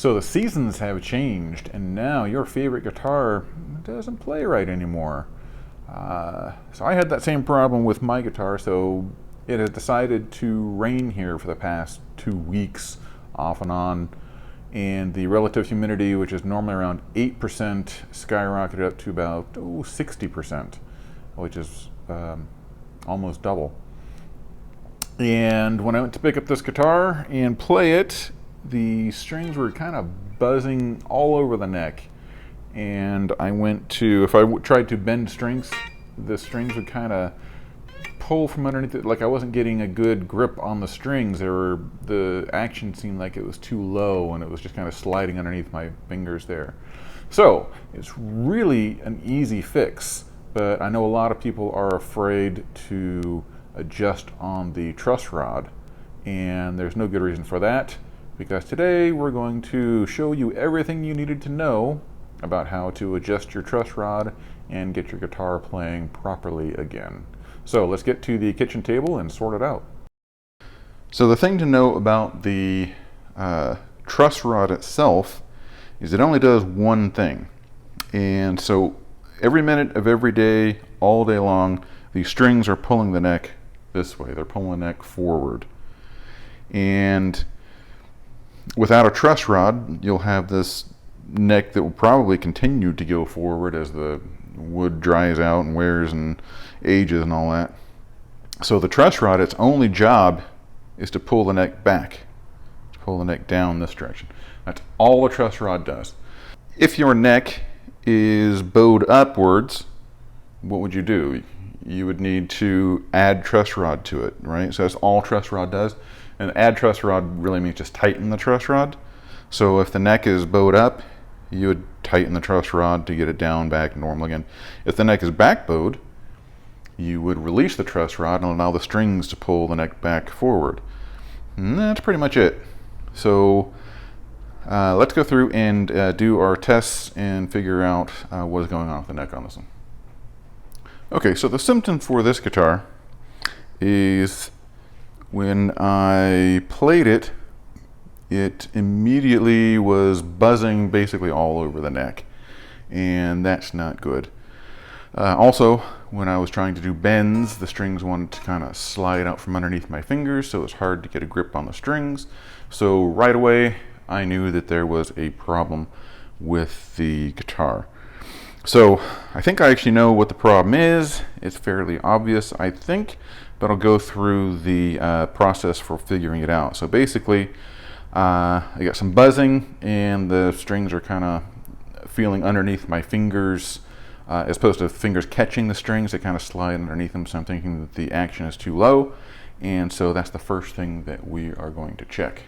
So the seasons have changed, and now your favorite guitar doesn't play right anymore. So I had that same problem with my guitar, so it has decided to rain here for the past 2 weeks, off and on, and the relative humidity, which is normally around 8%, skyrocketed up to about 60%, which is almost double. And when I went to pick up this guitar and play it, the strings were kind of buzzing all over the neck. And I went to, if I tried to bend strings, the strings would kind of pull from underneath it. Like I wasn't getting a good grip on the strings. The action seemed like it was too low, and it was just kind of sliding underneath my fingers there. So it's really an easy fix, but I know a lot of people are afraid to adjust on the truss rod, and there's no good reason for that, because today we're going to show you everything you needed to know about how to adjust your truss rod and get your guitar playing properly again. So let's get to the kitchen table and sort it out. So the thing to know about the truss rod itself is it only does one thing. And so every minute of every day, all day long, the strings are pulling the neck this way. They're pulling the neck forward. And without a truss rod, you'll have this neck that will probably continue to go forward as the wood dries out and wears and ages and all that. So the truss rod, its only job is to pull the neck back, to pull the neck down this direction. That's all a truss rod does. If your neck is bowed upwards, what would you do? You would need to add truss rod to it, right? So that's all truss rod does. And add truss rod really means just tighten the truss rod. So if the neck is bowed up, you would tighten the truss rod to get it down back normal again. If the neck is back bowed, you would release the truss rod and allow the strings to pull the neck back forward. And that's pretty much it. So let's go through and do our tests and figure out what is going on with the neck on this one. Okay, so the symptom for this guitar is when I played it, it immediately was buzzing basically all over the neck, and that's not good. Also, when I was trying to do bends, the strings wanted to kind of slide out from underneath my fingers, so it was hard to get a grip on the strings. So right away, I knew that there was a problem with the guitar. So I think I actually know what the problem is. It's fairly obvious, I think, but I'll go through the process for figuring it out. So basically, I got some buzzing, and the strings are kind of feeling underneath my fingers. As opposed to fingers catching the strings, they kind of slide underneath them, so I'm thinking that the action is too low, and so that's the first thing that we are going to check.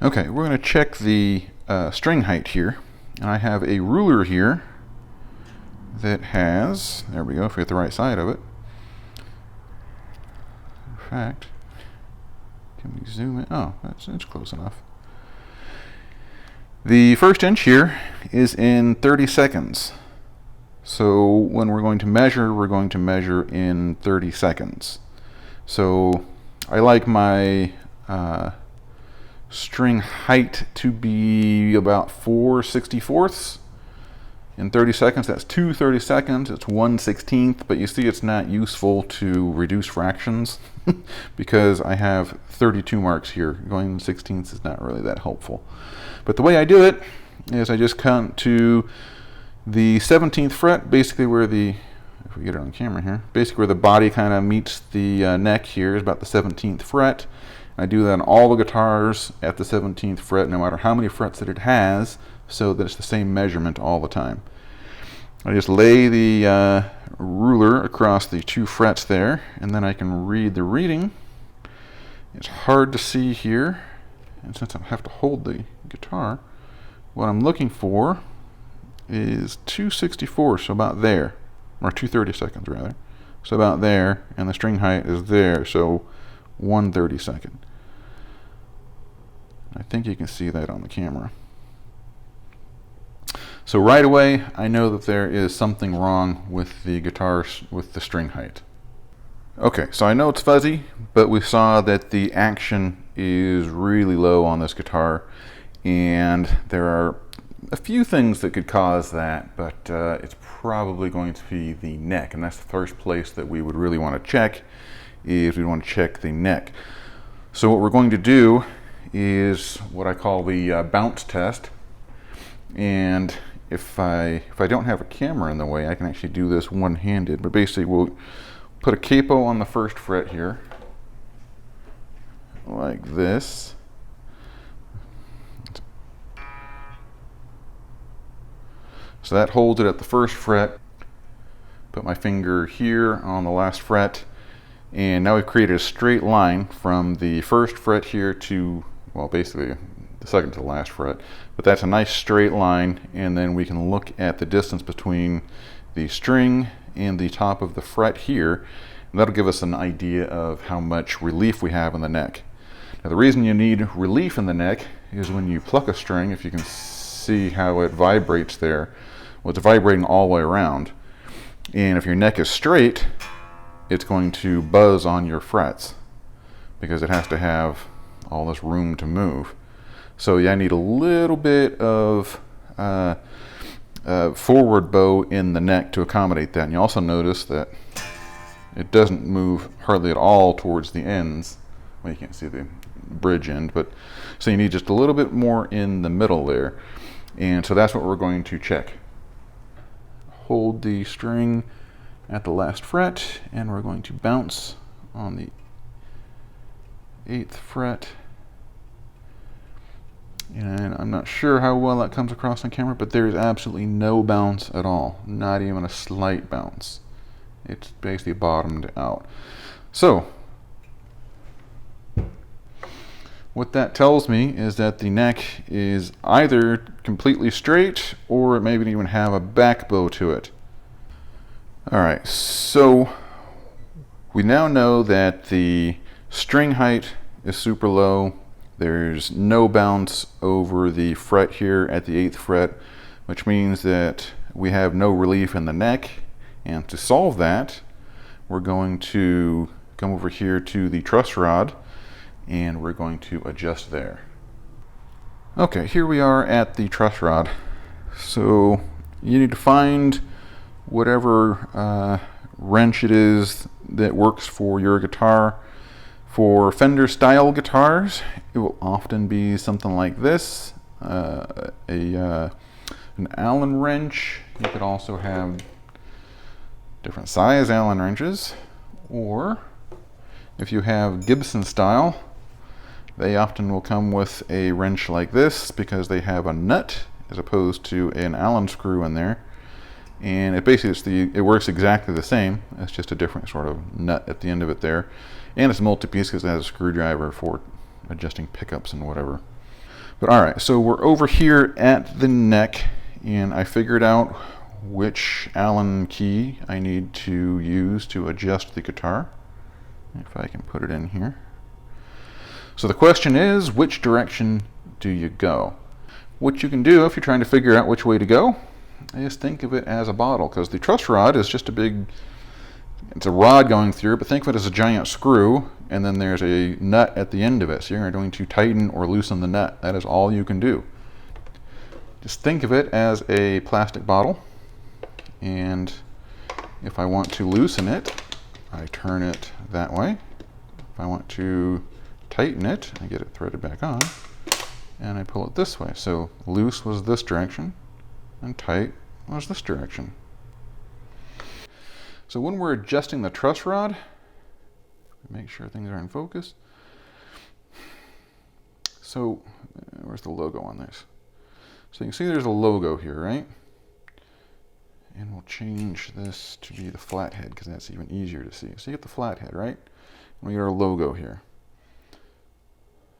Okay, we're going to check the string height here, and I have a ruler here that has, there we go, if we get the right side of it. In fact, can we zoom in? Oh, it's close enough. The first inch here is in 30 seconds. So when we're going to measure in 30 seconds. So I like my string height to be about 4/64 in 30 seconds. That's 2 30 seconds. It's 1/16, but you see it's not useful to reduce fractions because I have 32 marks here. Going 16ths is not really that helpful. But the way I do it is I just count to the 17th fret, basically where the, if we get it on camera here, basically where the body kind of meets the neck here is about the 17th fret. I do that on all the guitars at the 17th fret, no matter how many frets that it has, so that it's the same measurement all the time. I just lay the ruler across the 2 frets there, and then I can read the reading. It's hard to see here, and since I have to hold the guitar, what I'm looking for is 2/64, so about there, or 2/32 rather, so about there, and the string height is there, so 1/32. I think you can see that on the camera. So right away, I know that there is something wrong with the guitar, with the string height. Okay, so I know it's fuzzy, but we saw that the action is really low on this guitar, And there are a few things that could cause that, but it's probably going to be the neck, and that's the first place that we would really want to check, is we want to check the neck. So what we're going to do is what I call the bounce test. And if I don't have a camera in the way, I can actually do this one-handed. But basically, we'll put a capo on the first fret here, like this. So that holds it at the first fret. Put my finger here on the last fret, and now we've created a straight line from the first fret here to, well, basically the second to the last fret. But that's a nice straight line, and then we can look at the distance between the string and the top of the fret here, and that'll give us an idea of how much relief we have in the neck. Now, the reason you need relief in the neck is when you pluck a string, if you can see how it vibrates there, well, it's vibrating all the way around. And if your neck is straight, it's going to buzz on your frets because it has to have all this room to move. So yeah, I need a little bit of forward bow in the neck to accommodate that. And you also notice that it doesn't move hardly at all towards the ends. Well, you can't see the bridge end, but so you need just a little bit more in the middle there. And so that's what we're going to check. Hold the string at the last fret, and we're going to bounce on the 8th fret. And I'm not sure how well that comes across on camera, but there is absolutely no bounce at all, not even a slight bounce. It's basically bottomed out. So what that tells me is that the neck is either completely straight or it may even have a back bow to it. Alright, so we now know that the string height is super low. There's no bounce over the fret here at the 8th fret, which means that we have no relief in the neck. And to solve that, we're going to come over here to the truss rod, and we're going to adjust there. Okay, here we are at the truss rod. So you need to find whatever wrench it is that works for your guitar. For Fender style guitars, it will often be something like this, an Allen wrench. You could also have different size Allen wrenches, or if you have Gibson style, they often will come with a wrench like this because they have a nut as opposed to an Allen screw in there. And it basically it works exactly the same. It's just a different sort of nut at the end of it there. And it's multi-piece because it has a screwdriver for adjusting pickups and whatever. But alright, so we're over here at the neck, and I figured out which Allen key I need to use to adjust the guitar. If I can put it in here. So the question is, which direction do you go? What you can do if you're trying to figure out which way to go is think of it as a bottle, because the truss rod is just a big, it's a rod going through, but think of it as a giant screw, and then there's a nut at the end of it. So you're going to tighten or loosen the nut. That is all you can do. Just think of it as a plastic bottle, and if I want to loosen it, I turn it that way. If I want to tighten it, I get it threaded back on, and I pull it this way. So loose was this direction, and tight was this direction. So when we're adjusting the truss rod, make sure things are in focus. So where's the logo on this? So you can see there's a logo here, right? And we'll change this to be the flathead because that's even easier to see. So you get the flathead, right? And we get our logo here.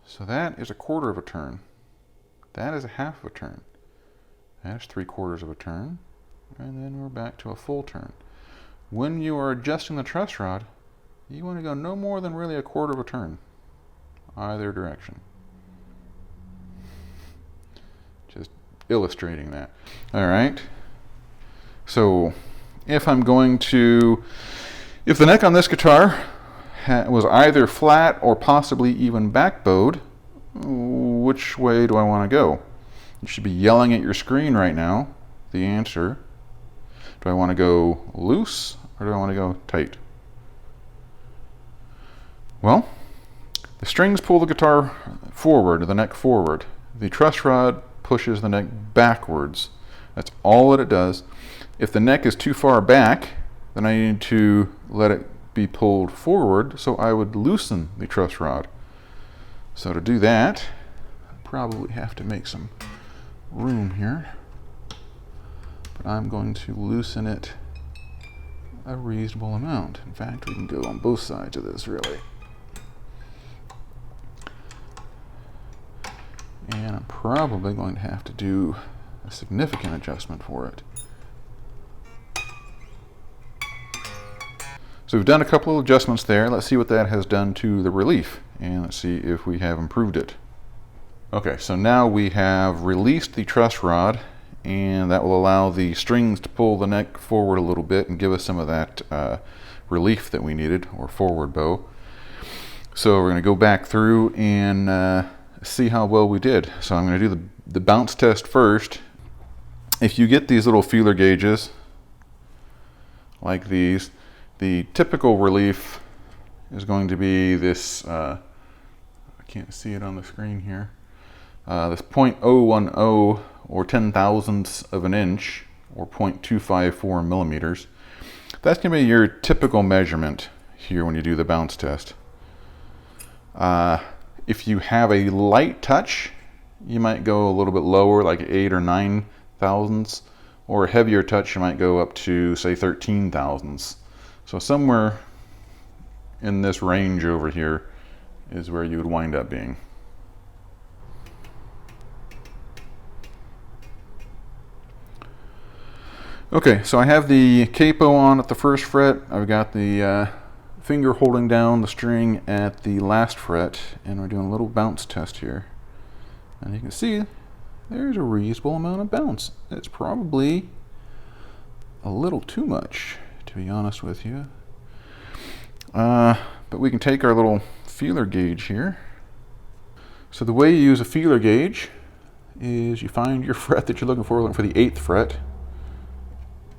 So that is a 1/4 of a turn. That is a 1/2 of a turn. That's 3/4 of a turn. And then we're back to a full turn. When you are adjusting the truss rod, you want to go no more than really a 1/4 of a turn, either direction. Just illustrating that. All right. So if I'm going to, if the neck on this guitar was either flat or possibly even back bowed, which way do I want to go? You should be yelling at your screen right now the answer. Do I want to go loose or do I want to go tight? Well, the strings pull the guitar forward, the neck forward. The truss rod pushes the neck backwards. That's all that it does. If the neck is too far back, then I need to let it be pulled forward, so I would loosen the truss rod. So to do that, I probably have to make some room here. But I'm going to loosen it a reasonable amount. In fact, we can go on both sides of this, really. And I'm probably going to have to do a significant adjustment for it. So we've done a couple of adjustments there. Let's see what that has done to the relief, and let's see if we have improved it. Okay, so now we have released the truss rod, and that will allow the strings to pull the neck forward a little bit and give us some of that relief that we needed, or forward bow. So we're going to go back through and see how well we did. So I'm going to do the bounce test first. If you get these little feeler gauges like these, the typical relief is going to be this, I can't see it on the screen here, this 0.010 or 10,000ths of an inch, or 0.254 millimeters. That's going to be your typical measurement here when you do the bounce test. If you have a light touch, you might go a little bit lower, like 8 or 9 thousandths, or a heavier touch, you might go up to, say, 13 thousandths. So somewhere in this range over here is where you would wind up being. Okay, so I have the capo on at the first fret. I've got the finger holding down the string at the last fret, and we're doing a little bounce test here. And you can see there's a reasonable amount of bounce. It's probably a little too much, to be honest with you. But we can take our little feeler gauge here. So the way you use a feeler gauge is you find your fret that you're looking for the 8th fret,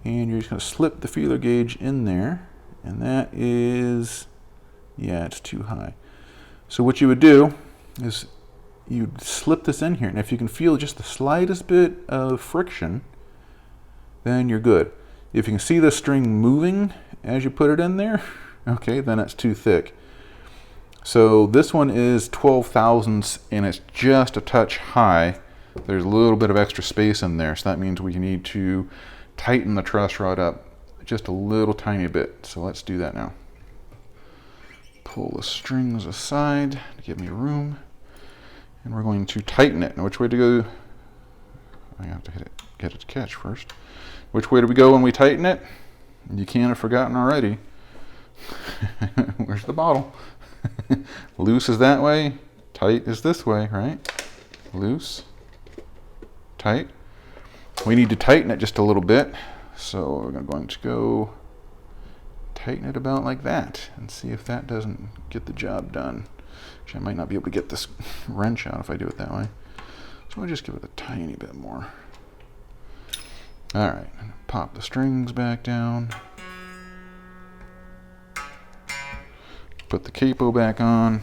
and you're just going to slip the feeler gauge in there, and that is, yeah, it's too high. So what you would do is you'd slip this in here, and if you can feel just the slightest bit of friction, then you're good. If you can see the string moving as you put it in there, okay, then it's too thick. So this one is 12 thousandths, and it's just a touch high. There's a little bit of extra space in there, so that means we need to tighten the truss rod up just a little tiny bit. So let's do that now. Pull the strings aside to give me room, and we're going to tighten it. Now, which way to go? I have to get it to catch first. Which way do we go when we tighten it? You can't have forgotten already. Where's the bottle? Loose is that way, tight is this way, right? Loose, tight. We need to tighten it just a little bit, so we're going to go tighten it about like that and see if that doesn't get the job done. Actually, I might not be able to get this wrench out if I do it that way. So I'll just give it a tiny bit more. All right, pop the strings back down. Put the capo back on.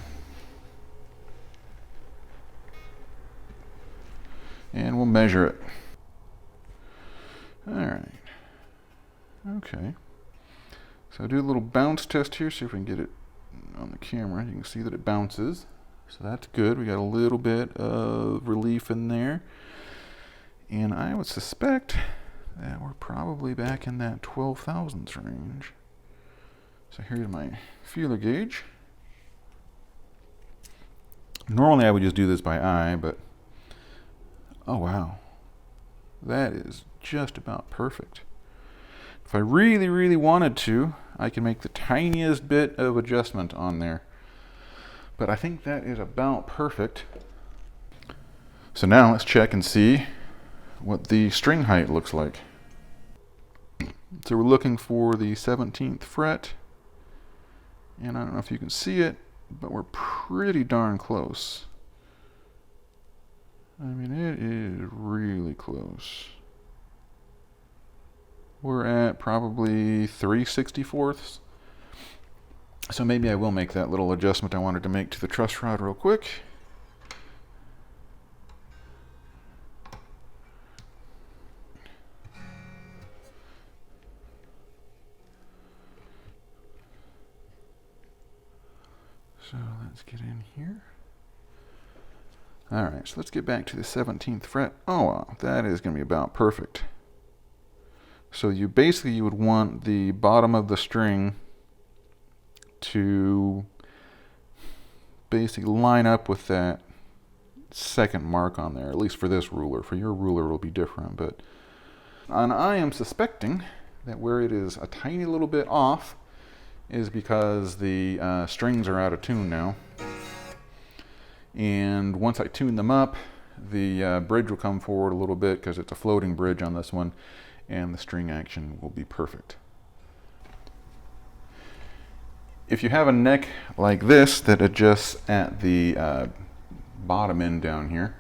And we'll measure it. All right. Okay. So I'll do a little bounce test here, see if we can get it on the camera. You can see that it bounces. So that's good. We got a little bit of relief in there. And I would suspect that we're probably back in that 12 thousandths range. So here's my feeler gauge. Normally I would just do this by eye, but oh wow, that is just about perfect. If I really, really wanted to, I can make the tiniest bit of adjustment on there. But I think that is about perfect. So now let's check and see what the string height looks like. So we're looking for the 17th fret. And I don't know if you can see it, but we're pretty darn close. I mean, it is really close. We're at probably 3/64. So maybe I will make that little adjustment I wanted to make to the truss rod real quick. So let's get in here. All right, so let's get back to the 17th fret. Oh, wow, that is going to be about perfect. So you would want the bottom of the string to basically line up with that second mark on there, at least for this ruler. For your ruler, it'll be different, but and I am suspecting that where it is a tiny little bit off is because the strings are out of tune now. And once I tune them up, the bridge will come forward a little bit because it's a floating bridge on this one, and the string action will be perfect. If you have a neck like this that adjusts at the bottom end down here,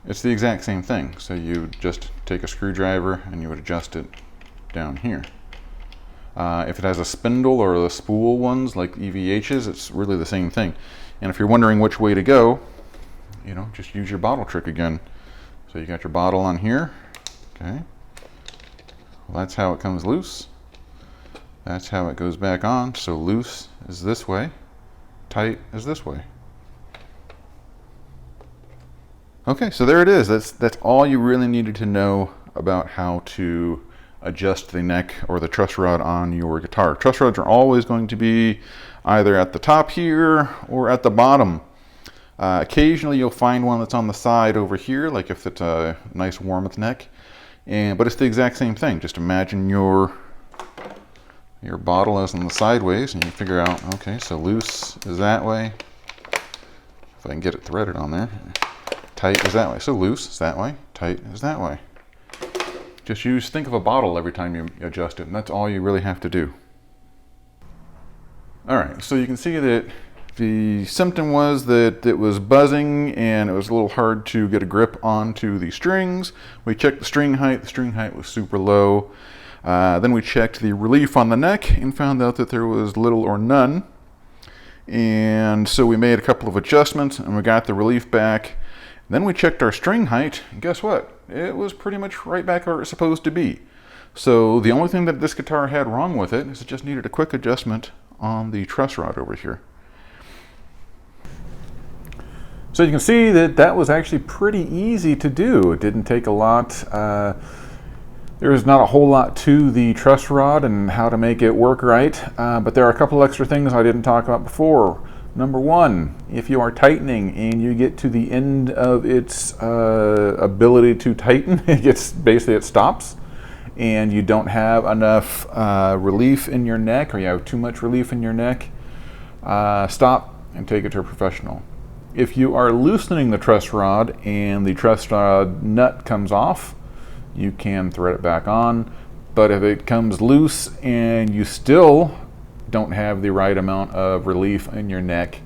it's the exact same thing. So you just take a screwdriver and you would adjust it down here. If it has a spindle or the spool ones like EVHs, it's really the same thing. And if you're wondering which way to go, you know, just use your bottle trick again. So you got your bottle on here, okay. Well, that's how it comes loose. That's how it goes back on. So loose is this way, tight is this way. Okay, so there it is. That's all you really needed to know about how to adjust the neck or the truss rod on your guitar. Truss rods are always going to be either at the top here or at the bottom. Occasionally you'll find one that's on the side over here, like if it's a nice Warmouth neck, but it's the exact same thing. Just imagine your bottle as on the sideways, and you figure out, okay, so loose is that way. If I can get it threaded on there. Tight is that way. So loose is that way, tight is that way. Just think of a bottle every time you adjust it, and that's all you really have to do. All right, so you can see that the symptom was that it was buzzing and it was a little hard to get a grip onto the strings. We checked the string height was super low. Then we checked the relief on the neck and found out that there was little or none. And so we made a couple of adjustments and we got the relief back. Then we checked our string height, and guess what? It was pretty much right back where it's supposed to be. So the only thing that this guitar had wrong with it is it just needed a quick adjustment on the truss rod over here. So you can see that was actually pretty easy to do. It didn't take a lot. There's not a whole lot to the truss rod and how to make it work right, but there are a couple extra things I didn't talk about before. Number one, if you are tightening and you get to the end of its ability to tighten, it stops, and you don't have enough relief in your neck, or you have too much relief in your neck, stop and take it to a professional. If you are loosening the truss rod and the truss rod nut comes off, you can thread it back on. But if it comes loose and you still don't have the right amount of relief in your neck,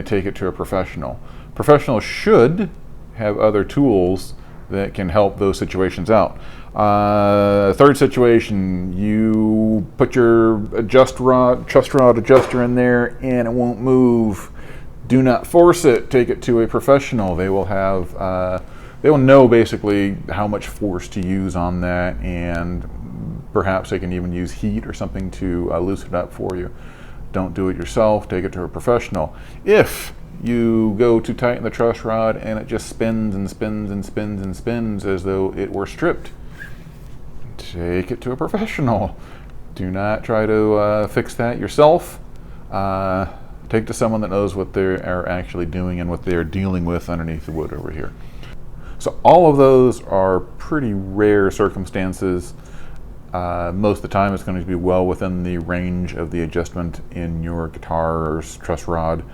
take it to a professional. Professionals should have other tools that can help those situations out. Third situation, you put your truss rod adjuster in there and it won't move. Do not force it. Take it to a professional. They will have, they will know basically how much force to use on that, and perhaps they can even use heat or something to loosen it up for you. Don't do it yourself. Take it to a professional. If you go to tighten the truss rod and it just spins and spins and spins and spins as though it were stripped, take it to a professional. Do not try to fix that yourself. Take it to someone that knows what they are actually doing and what they are dealing with underneath the wood over here. So all of those are pretty rare circumstances. Most of the time it's going to be well within the range of the adjustment in your guitar's truss rod.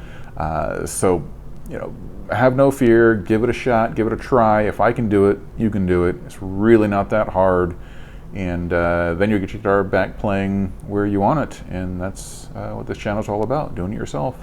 So, you know, have no fear, give it a shot, give it a try. If I can do it, you can do it. It's really not that hard. And then you'll get your guitar back playing where you want it. And that's what this channel is all about, doing it yourself.